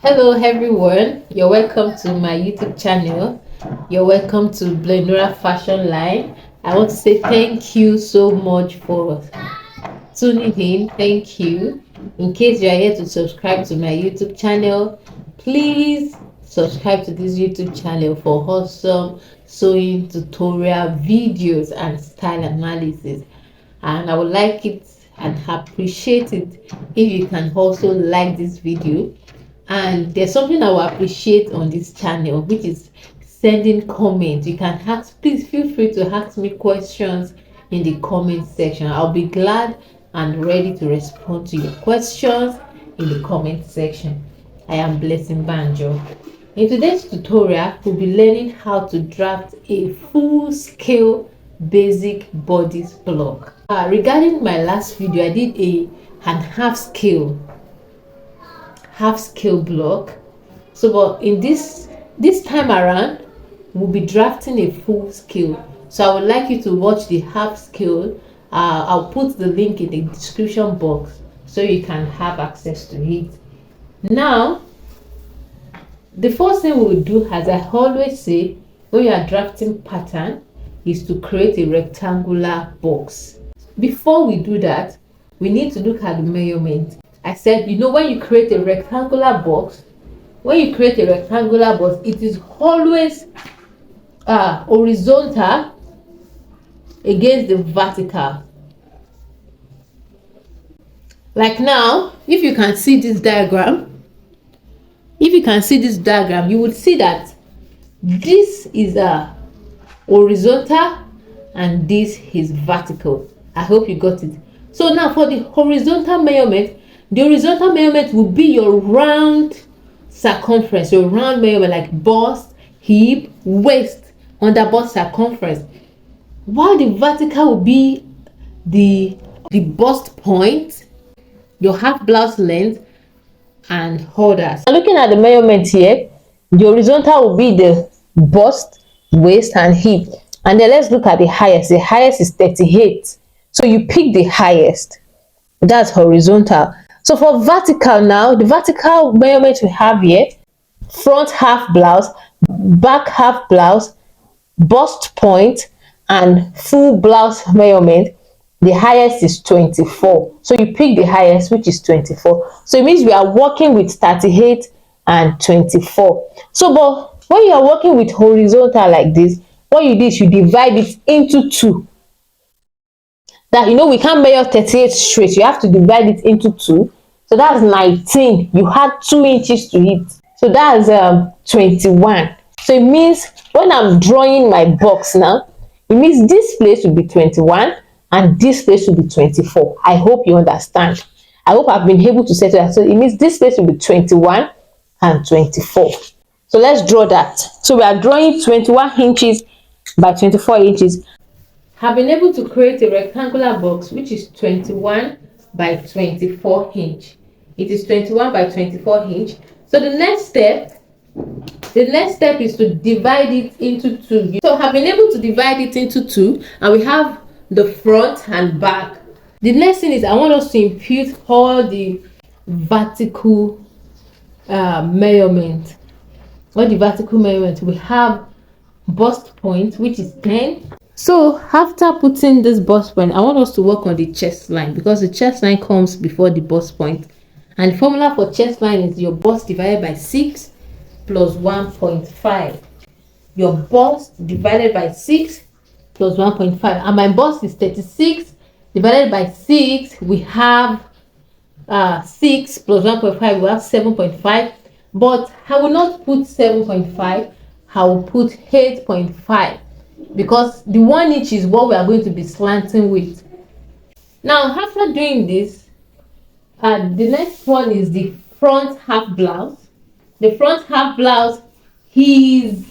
Hello everyone, you're welcome to my YouTube channel. You're welcome to Blenora Fashion Line. I want to say thank you so much for tuning in. Thank you. In case you are here to subscribe to my YouTube channel, please subscribe to this YouTube channel for awesome sewing tutorial videos and style analysis. And I would like it and appreciate it if you can also like this video. And there's something I will appreciate on this channel, which is sending comments. You can ask, please feel free to ask me questions in the comment section. I'll be glad and ready to respond to your questions in the comment section. I am Blessing Banjo. In today's tutorial, we'll be learning how to draft a full-scale basic bodice block. Regarding my last video, I did an half scale block. So but in this time around, we'll be drafting a full scale. So I would like you to watch the half scale. I'll put the link in the description box so you can have access to it. Now, the first thing we'll do, as I always say, when you are drafting pattern, is to create a rectangular box. Before we do that, we need to look at the measurement. I said, when you create a rectangular box, it is always horizontal against the vertical. Like now, if you can see this diagram, you would see that this is a horizontal and this is vertical. I hope you got it. So now for the horizontal measurement, the horizontal measurement will be your round circumference, your round measurement, like bust, hip, waist, under bust circumference. While the vertical will be the bust point, your half blouse length, and others. Looking at the measurement here, the horizontal will be the bust, waist, and hip. And then let's look at the highest. The highest is 38. So you pick the highest. That's horizontal. So for vertical now, the vertical measurement we have here: front half blouse, back half blouse, bust point, and full blouse measurement. The highest is 24. So you pick the highest, which is 24. So it means we are working with 38 and 24. So but when you are working with horizontal like this, what you do is you divide it into two. That we can't measure 38 straight. You have to divide it into two. So that's 19. You add 2 inches to it. So that's 21. So it means when I'm drawing my box now, it means this place will be 21 and this place will be 24. I hope you understand. I hope I've been able to say that. So it means this place will be 21 and 24. So let's draw that. So we are drawing 21 inches by 24 inches. Have been able to create a rectangular box which is 21 by 24 inch. It is 21 by 24 inch. So the next step is to divide it into two. So have been able to divide it into two, and we have the front and back. The next thing is I want us to impute all the vertical measurement. All the vertical measurement. We have bust point, which is 10. So after putting this bust point, I want us to work on the chest line, because the chest line comes before the bust point. And the formula for chest line is your bust divided by 6 plus 1.5. Your bust divided by 6 plus 1.5. And my bust is 36 divided by 6. We have 6 plus 1.5. We have 7.5. But I will not put 7.5. I will put 8.5. Because the 1 inch is what we are going to be slanting with. Now, after doing this, the next one is the front half blouse. The front half blouse is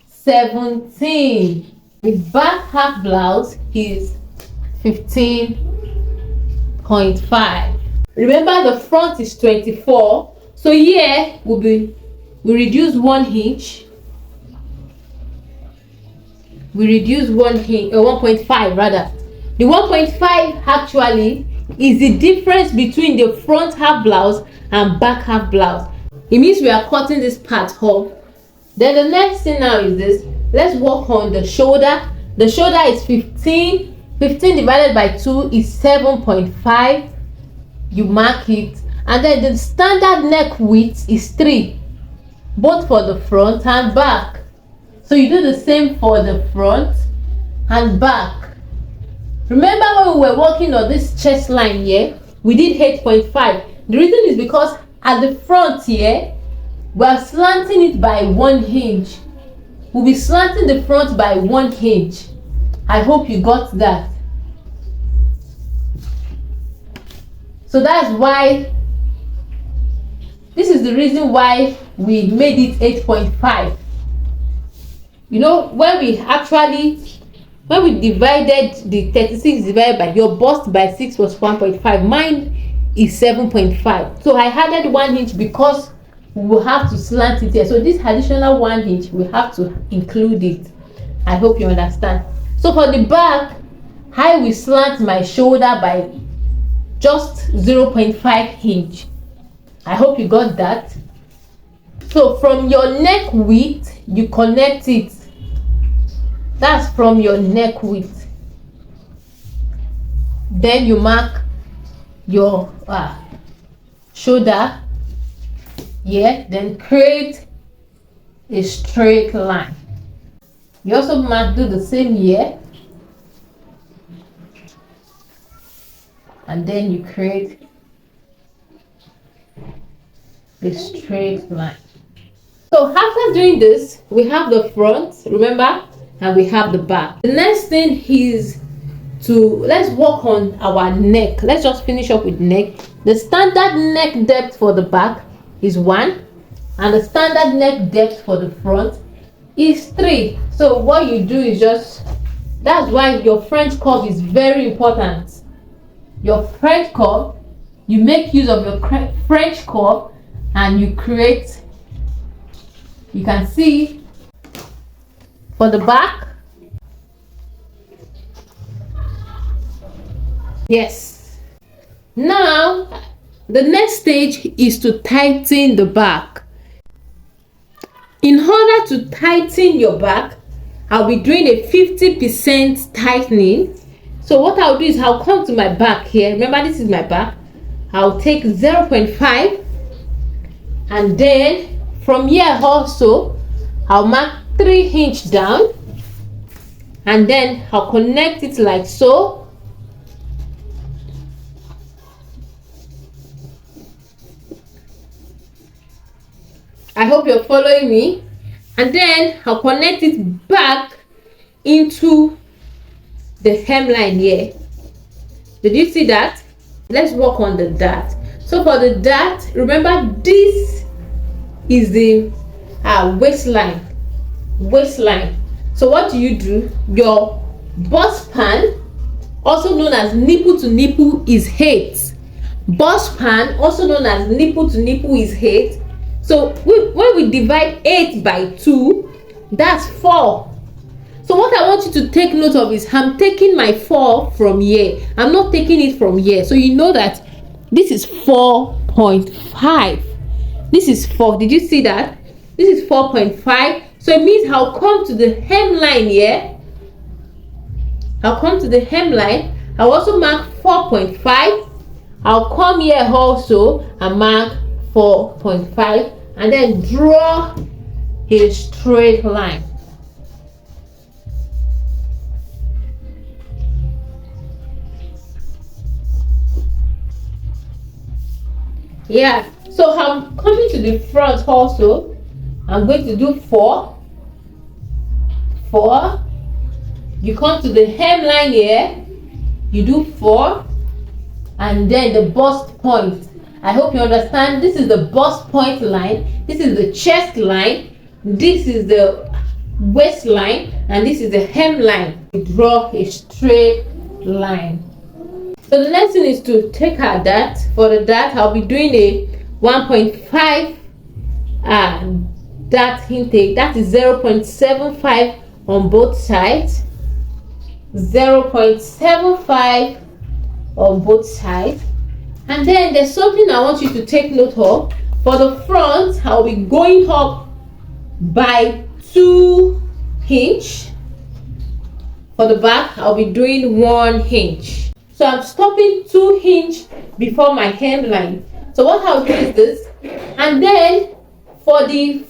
17. The back half blouse is 15.5. Remember, the front is 24. So here we reduce 1 inch. We reduce 1.5 rather. The 1.5 actually is the difference between the front half blouse and back half blouse. It means we are cutting this part off. Then the next thing now is this. Let's work on the shoulder. The shoulder is 15. 15 divided by 2 is 7.5. You mark it. And then the standard neck width is 3, both for the front and back. So you do the same for the front and back. Remember when we were working on this chest line here, we did 8.5. The reason is because at the front here, we are slanting it by 1 inch. We'll be slanting the front by 1 inch. I hope you got that. So that's why, this is the reason why we made it 8.5. You know, when we divided the 36 divided by, your bust by 6 was 1.5. Mine is 7.5. So I added 1 inch because we will have to slant it here. So this additional 1 inch, we have to include it. I hope you understand. So for the back, I will slant my shoulder by just 0.5 inch. I hope you got that. So from your neck width, you connect it. That's from your neck width. Then you mark your shoulder here, then create a straight line. You also do the same here, and then you create a straight line. So after doing this, we have the front, remember, and we have the back. The next thing is let's work on our neck. Let's just finish up with neck. The standard neck depth for the back is 1, and the standard neck depth for the front is 3. So what you do is that's why your French curve is very important. Your French curve, you make use of your French curve and you create, you can see for the back. Yes. Now the next stage is to tighten the back. In order to tighten your back, I'll be doing a 50% tightening. So what I'll do is I'll come to my back here. Remember, this is my back. I'll take 0.5, and then from here also I'll mark 3 inch down, and then I'll connect it like so. I hope you're following me. And then I'll connect it back into the hemline here. Did you see that? Let's work on the dart. So for the dart, remember this is the waistline. So what do? Your bust span, also known as nipple to nipple, is 8. Bust span, also known as nipple to nipple, is 8. So when we divide 8 by 2, that's 4. So what I want you to take note of is I'm taking my 4 from here. I'm not taking it from here. So you know that this is 4.5. This is 4. Did you see that? This is 4.5. So it means I'll come to the hemline here. I'll come to the hemline. I'll also mark 4.5. I'll come here also and mark 4.5, and then draw a straight line. Yeah, so I'm coming to the front also. I'm going to do 4. You come to the hemline here, you do 4, and then the bust point. I hope you understand. This is the bust point line, this is the chest line, this is the waistline, and this is the hemline. We draw a straight line. So the next thing is to take our dart. For the dart, I'll be doing a 1.5 dart intake. That is 0.75 on both sides. 0.75 on both sides. And then there's something I want you to take note of. For the front, I'll be going up by 2 inch. For the back, I'll be doing 1 inch. So I'm stopping 2 inch before my hemline. So what I'll do is this, and then for the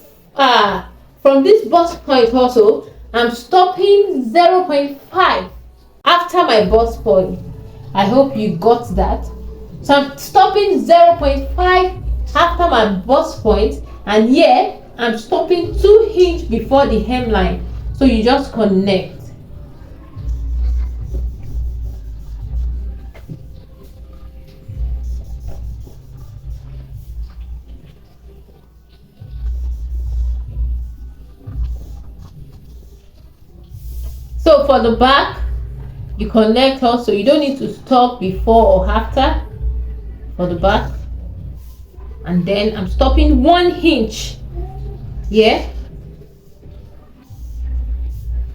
from this bust point also, I'm stopping 0.5 after my bust point. I hope you got that. So I'm stopping 0.5 after my bust point, and here I'm stopping 2 inch before the hemline. So you just connect. So for the back, you connect also. You don't need to stop before or after for the back. And then I'm stopping 1 inch. Yeah.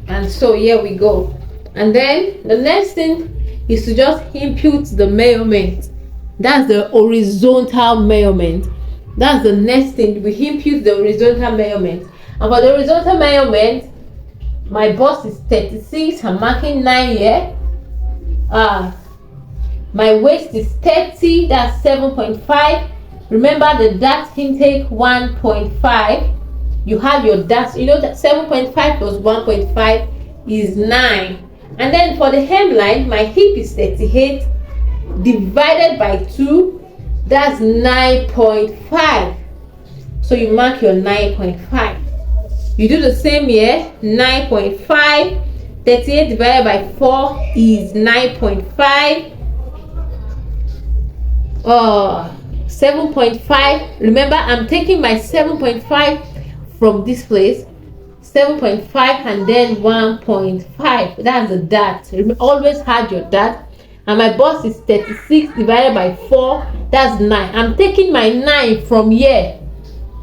And so here we go. And then the next thing is to just impute the measurement. That's the horizontal measurement. That's the next thing. We impute the horizontal measurement. And for the horizontal measurement, my bust is 36. I'm marking 9 here. My waist is 30. That's 7.5. Remember the dart intake 1.5. You have your dart. You know that 7.5 plus 1.5 is 9. And then for the hemline, my hip is 38 divided by 2. That's 9.5. So you mark your 9.5. You do the same here. 9.5. 38 divided by 4 is 9.5. 7.5. Remember, I'm taking my 7.5 from this place. 7.5 and then 1.5. That's the dart. Always add your dart. And my bust is 36 divided by 4. That's 9. I'm taking my 9 from here.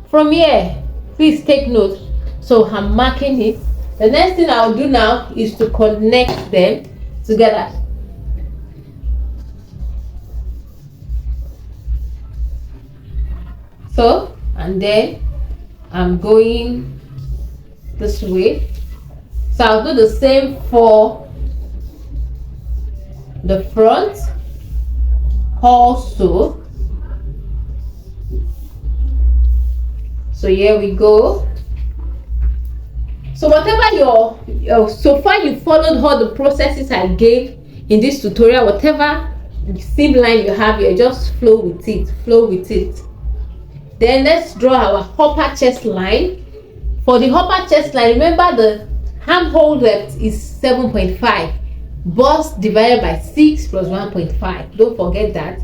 From here. Please take note. So I'm marking it. The next thing I'll do now is to connect them together. So, and then I'm going this way. So I'll do the same for the front also. So here we go. So whatever so far you followed all the processes I gave in this tutorial, whatever seam line you have here, just flow with it. Then let's draw our upper chest line. For the upper chest line, remember the armhole depth is 7.5. Bust divided by 6 plus 1.5. Don't forget that.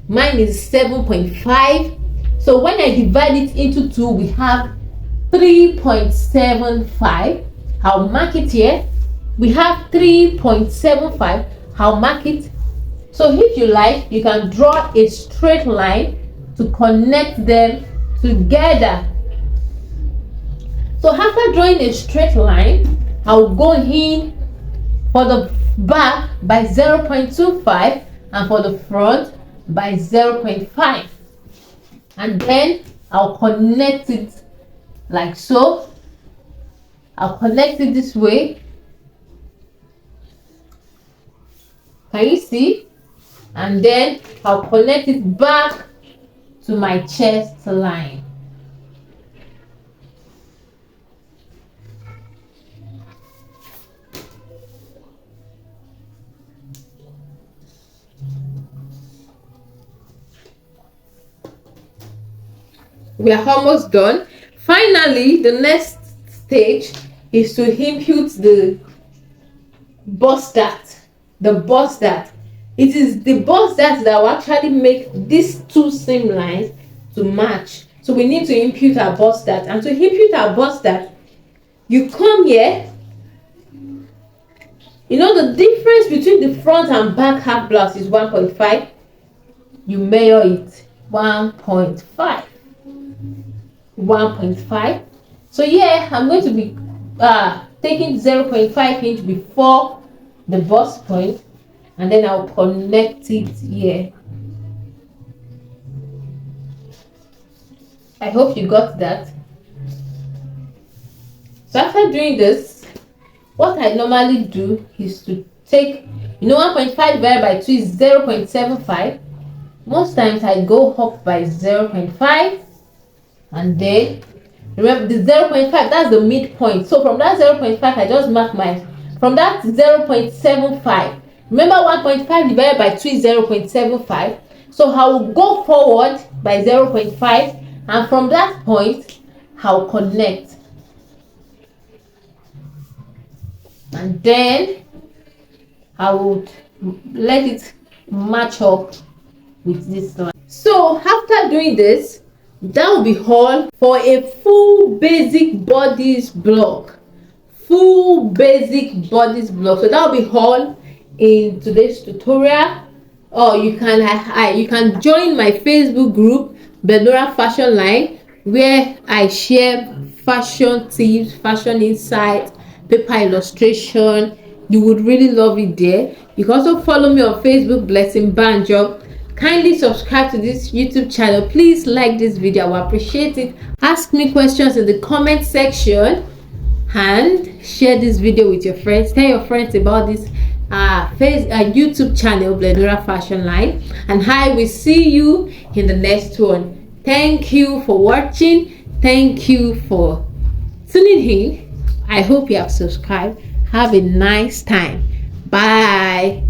Mine is 7.5. So when I divide it into 2, we have 3.75. I'll mark it here. We have 3.75. I'll mark it. So if you like, you can draw a straight line to connect them together. So after drawing a straight line, I'll go in for the back by 0.25 and for the front by 0.5. And then I'll connect it like so. I'll connect it this way. Can you see? And then I'll connect it back to my chest line. We are almost done. Finally, the next stage is to impute the bust dart. The bust dart. It is the bust dart that will actually make these two seam lines to match. So we need to impute our bust dart. And to impute our bust dart, you come here. You know the difference between the front and back half blouse is 1.5. You measure it 1.5. 1.5. So yeah, I'm going to be taking 0.5 inch before the bust point, and then I'll connect it here. I hope you got that. So after doing this, what I normally do is to take, 1.5 divided by 2 is 0.75. Most times I go up by 0.5, and then remember the 0.5, that's the midpoint. So from that 0.5, I just mark my, from that 0.75. Remember 1.5 divided by 2 is 0.75. So I will go forward by 0.5, and from that point, I'll connect. And then I would let it match up with this line. So after doing this, that will be all for a full basic bodice block. Full basic bodice block. So that will be all in today's tutorial. Or you can join my Facebook group, Benora Fashion Line, where I share fashion tips, fashion insights, paper illustration. You would really love it there. You can also follow me on Facebook, Blessing Banjo. Kindly subscribe to this YouTube channel. Please like this video. I will appreciate it. Ask me questions in the comment section, and share this video with your friends. Tell your friends about this YouTube channel, Benora Fashion Line, and I will see you in the next one. Thank you for watching. Thank you for tuning in. I hope you have subscribed. Have a nice time. Bye.